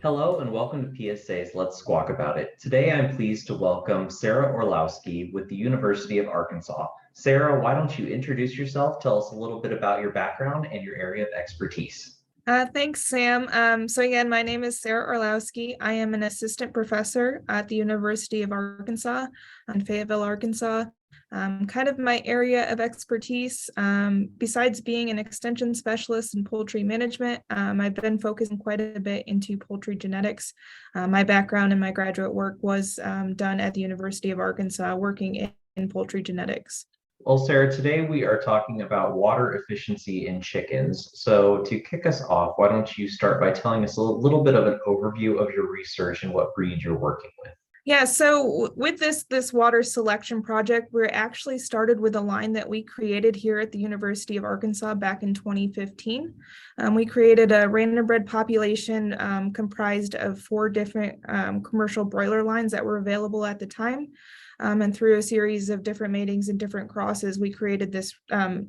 Hello and welcome to PSA's Let's Squawk About It. Today I'm pleased to welcome Sara Orlowski with the University of Arkansas. Sara, why don't you introduce yourself, tell us a little bit about your background and your area of expertise. Thanks, Sam. So again, my name is Sara Orlowski. I am an assistant professor at the University of Arkansas in Fayetteville, Arkansas. Kind of my area of expertise, besides being an extension specialist in poultry management, I've been focusing quite a bit into poultry genetics. My background in my graduate work was done at the University of Arkansas, working in poultry genetics. Well, Sara, today we are talking about water efficiency in chickens. So to kick us off, why don't you start by telling us a little bit of an overview of your research and what breed you're working with? Yeah, so with this water selection project, we're actually started with a line that we created here at the University of Arkansas back in 2015. We created a random bred population comprised of 4 different commercial broiler lines that were available at the time. And through a series of different matings and different crosses, we created this,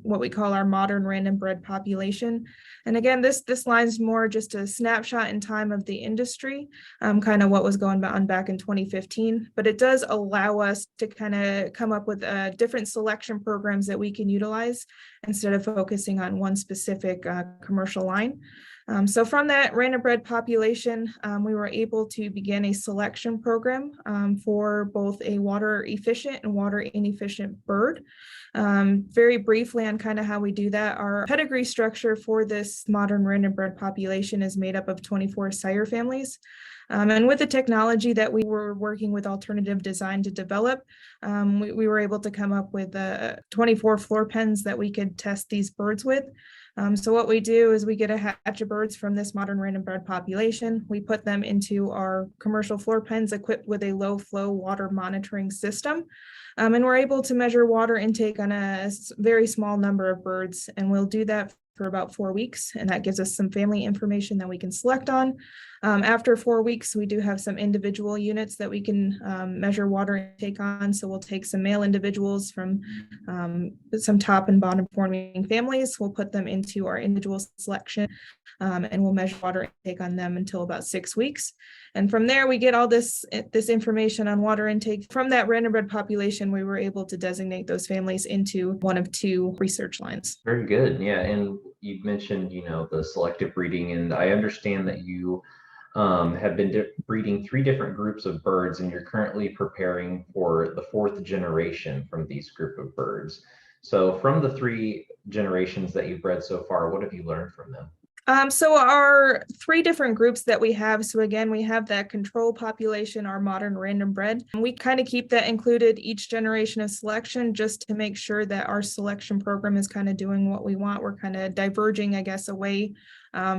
what we call our modern random bred population. And again, this line's more just a snapshot in time of the industry, kind of what was going on back in 2015, but it does allow us to kind of come up with different selection programs that we can utilize instead of focusing on one specific commercial line. So from that random bred population, we were able to begin a selection program for both a water efficient and water inefficient bird. Very briefly on kind of how we do that, our pedigree structure for this modern random bred population is made up of 24 sire families. And with the technology that we were working with Alternative Design to develop, we were able to come up with 24 floor pens that we could test these birds with. So what we do is we get a hatch of birds from this modern random bred population. We put them into our commercial floor pens equipped with a low flow water monitoring system. And we're able to measure water intake on a very small number of birds. And we'll do that for about 4 weeks. And that gives us some family information that we can select on. After 4 weeks, we do have some individual units that we can measure water intake on. So we'll take some male individuals from some top and bottom forming families. We'll put them into our individual selection and we'll measure water intake on them until about 6 weeks. And from there, we get all this information on water intake. From that random bred population, we were able to designate those families into one of 2 research lines. Very good. Yeah. And you mentioned, the selective breeding, and I understand that you have been breeding 3 different groups of birds, and you're currently preparing for the 4th generation from these group of birds. So from the 3 generations that you've bred so far, what have you learned from them? So our 3 different groups that we have, so again, we have that control population, our modern random bred. We kind of keep that included each generation of selection just to make sure that our selection program is kind of doing what we want. We're kind of diverging, I guess, away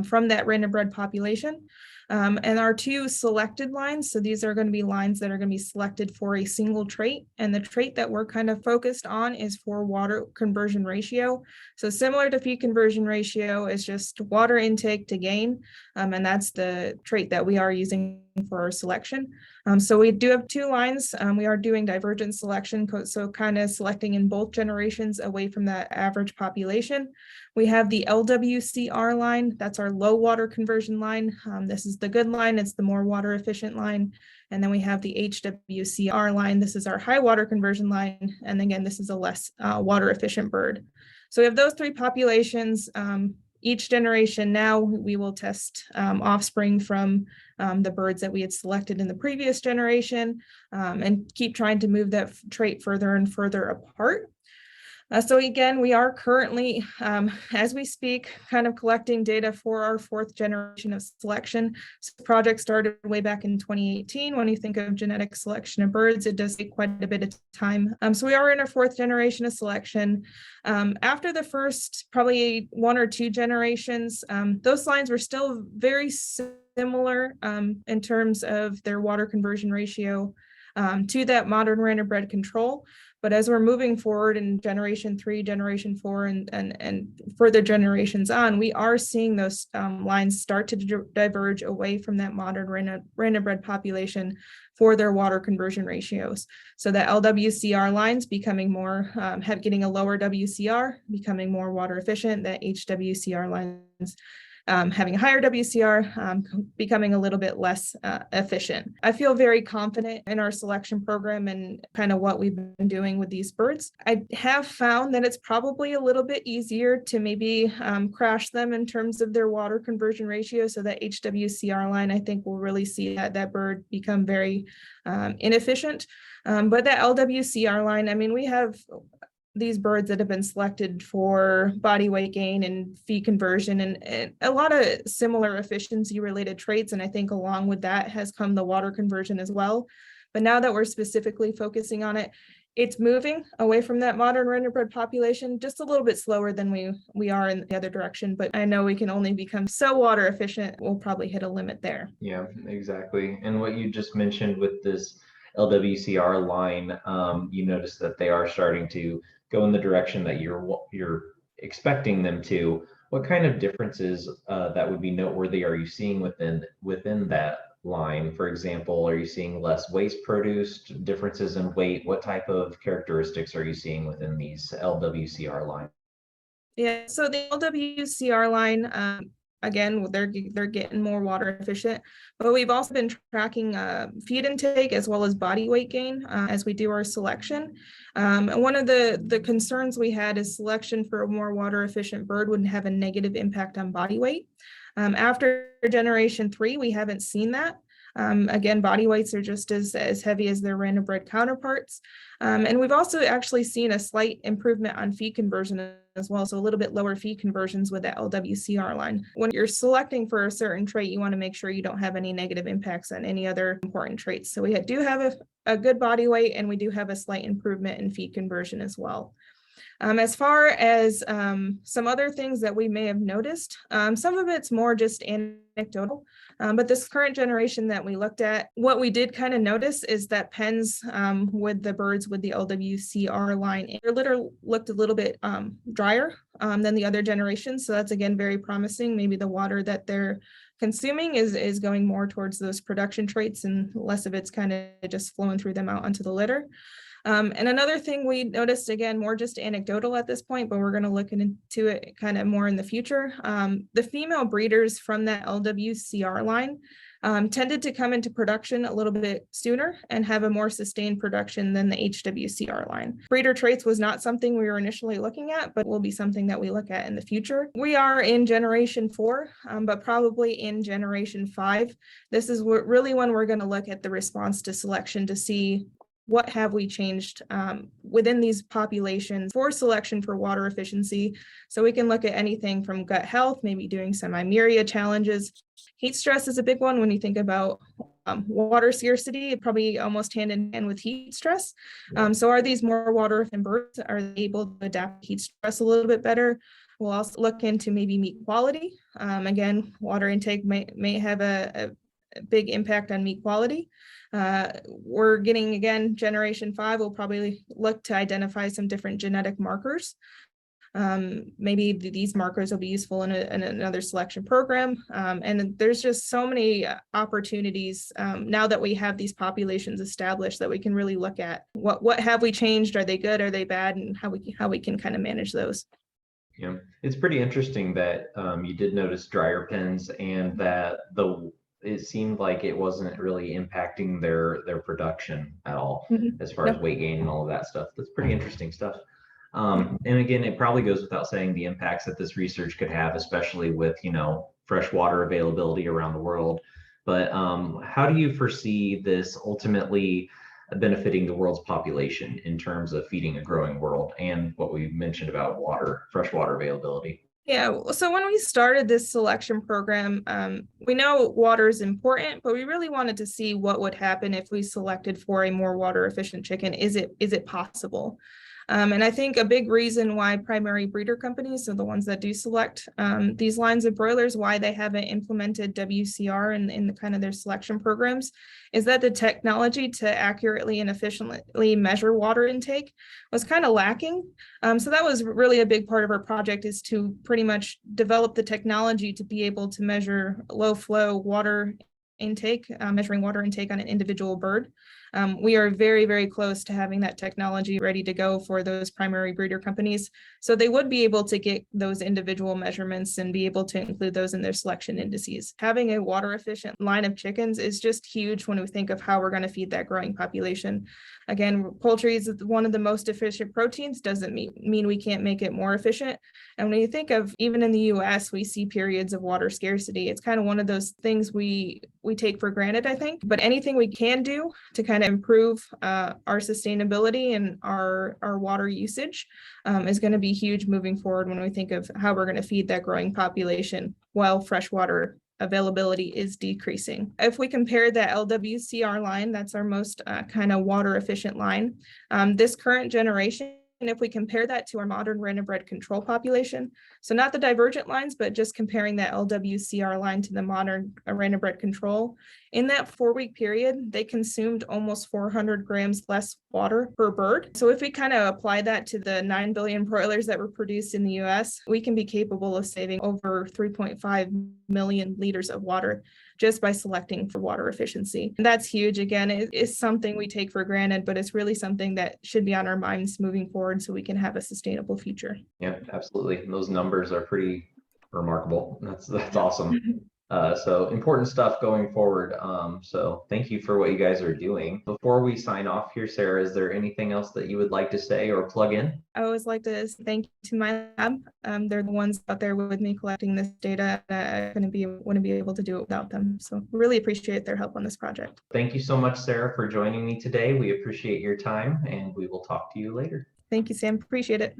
from that random bred population. And our 2 selected lines, so these are going to be lines that are going to be selected for a single trait. And the trait that we're kind of focused on is for water conversion ratio. So similar to feed conversion ratio is just water intake to gain. And that's the trait that we are using for our selection. So we do have 2 lines. We are doing divergent selection, so kind of selecting in both generations away from that average population. We have the LWCR line. That's our low water conversion line. This is the good line. It's the more water efficient line. And then we have the HWCR line. This is our high water conversion line. And again, this is a less water efficient bird. So we have those 3 populations. Each generation now we will test offspring from the birds that we had selected in the previous generation and keep trying to move that trait further and further apart. So again, we are currently, as we speak, kind of collecting data for our 4th generation of selection. So the project started way back in 2018. When you think of genetic selection of birds, it does take quite a bit of time. So we are in our 4th generation of selection. After the first probably 1 or 2 generations, those lines were still very similar in terms of their water conversion ratio to that modern random bred control. But as we're moving forward in generation 3, generation 4, and further generations on, we are seeing those lines start to diverge away from that modern random bred population for their water conversion ratios. So the LWCR lines becoming more, getting a lower WCR, becoming more water efficient, that HWCR lines having a higher WCR, becoming a little bit less efficient. I feel very confident in our selection program and kind of what we've been doing with these birds. I have found that it's probably a little bit easier to maybe crash them in terms of their water conversion ratio. So that HWCR line, I think we'll really see that bird become very inefficient. But that LWCR line, I mean, we have these birds that have been selected for body weight gain and feed conversion and a lot of similar efficiency related traits. And I think along with that has come the water conversion as well. But now that we're specifically focusing on it, it's moving away from that modern random bred population, just a little bit slower than we are in the other direction. But I know we can only become so water efficient, we'll probably hit a limit there. Yeah, exactly. And what you just mentioned with this LWCR line, you notice that they are starting to go in the direction that you're expecting them to. What kind of differences that would be noteworthy are you seeing within that line? For example, are you seeing less waste produced, differences in weight? What type of characteristics are you seeing within these LWCR lines? Yeah, so the LWCR line, again, they're getting more water efficient, but we've also been tracking feed intake as well as body weight gain as we do our selection. And one of the concerns we had is selection for a more water efficient bird would have a negative impact on body weight. After generation 3, we haven't seen that. Again, body weights are just as heavy as their random bred counterparts. And we've also actually seen a slight improvement on feed conversion as well. So a little bit lower feed conversions with the LWCR line. When you're selecting for a certain trait, you want to make sure you don't have any negative impacts on any other important traits. So we do have a good body weight, and we do have a slight improvement in feed conversion as well. As far as some other things that we may have noticed, some of it's more just anecdotal, but this current generation that we looked at, what we did kind of notice is that pens with the birds with the LWCR line, their litter looked a little bit drier than the other generations. So that's, again, very promising. Maybe the water that they're consuming is going more towards those production traits and less of it's kind of just flowing through them out onto the litter. And another thing we noticed, again, more just anecdotal at this point, but we're going to look into it kind of more in the future. The female breeders from that LWCR line tended to come into production a little bit sooner and have a more sustained production than the HWCR line. Breeder traits was not something we were initially looking at, but will be something that we look at in the future. We are in generation 4, but probably in generation 5. This is really when we're going to look at the response to selection to see what have we changed within these populations for selection for water efficiency. So we can look at anything from gut health, maybe doing semi-myria challenges. Heat stress is a big one when you think about water scarcity, probably almost hand in hand with heat stress. So are these more water efficient birds? Are they able to adapt to heat stress a little bit better? We'll also look into maybe meat quality. Again, water intake may have a big impact on meat quality. We're getting, again, generation 5, we'll probably look to identify some different genetic markers. Maybe these markers will be useful in another selection program. And there's just so many opportunities now that we have these populations established that we can really look at what have we changed? Are they good? Are they bad? And how we can kind of manage those. Yeah, it's pretty interesting that you did notice drier pens and that it seemed like it wasn't really impacting their production at all, as far as weight gain and all of that stuff. That's pretty interesting stuff. And again, it probably goes without saying the impacts that this research could have, especially with, fresh water availability around the world. But how do you foresee this ultimately benefiting the world's population in terms of feeding a growing world and what we mentioned about fresh water availability? Yeah, so when we started this selection program, we know water is important, but we really wanted to see what would happen if we selected for a more water efficient chicken. Is it possible? And I think a big reason why primary breeder companies, so the ones that do select these lines of broilers, why they haven't implemented WCR in the kind of their selection programs, is that the technology to accurately and efficiently measure water intake was kind of lacking. So that was really a big part of our project, is to pretty much develop the technology to be able to measure low flow water intake, measuring water intake on an individual bird. We are very, very close to having that technology ready to go for those primary breeder companies. So they would be able to get those individual measurements and be able to include those in their selection indices. Having a water efficient line of chickens is just huge when we think of how we're going to feed that growing population. Again, poultry is one of the most efficient proteins, doesn't mean we can't make it more efficient. And when you think of, even in the US, we see periods of water scarcity. It's kind of one of those things we take for granted, I think. But anything we can do to kind of improve our sustainability and our water usage is going to be huge moving forward when we think of how we're going to feed that growing population while freshwater availability is decreasing. If we compare that LWCR line, that's our most kind of water efficient line, this current generation, and if we compare that to our modern random bred control population, so not the divergent lines, but just comparing that LWCR line to the modern random bred control, in that 4-week period, they consumed almost 400 grams less water per bird. So if we kind of apply that to the 9 billion broilers that were produced in the US, we can be capable of saving over 3.5 million liters of water just by selecting for water efficiency. And that's huge. Again, it is something we take for granted, but it's really something that should be on our minds moving forward so we can have a sustainable future. Yeah, absolutely. Those numbers are pretty remarkable. That's awesome. So important stuff going forward. So thank you for what you guys are doing. Before we sign off here, Sarah, is there anything else that you would like to say or plug in? I always like to thank you to my lab. They're the ones out there with me collecting this data. I wouldn't be able to do it without them. So really appreciate their help on this project. Thank you so much, Sarah, for joining me today. We appreciate your time, and we will talk to you later. Thank you, Sam. Appreciate it.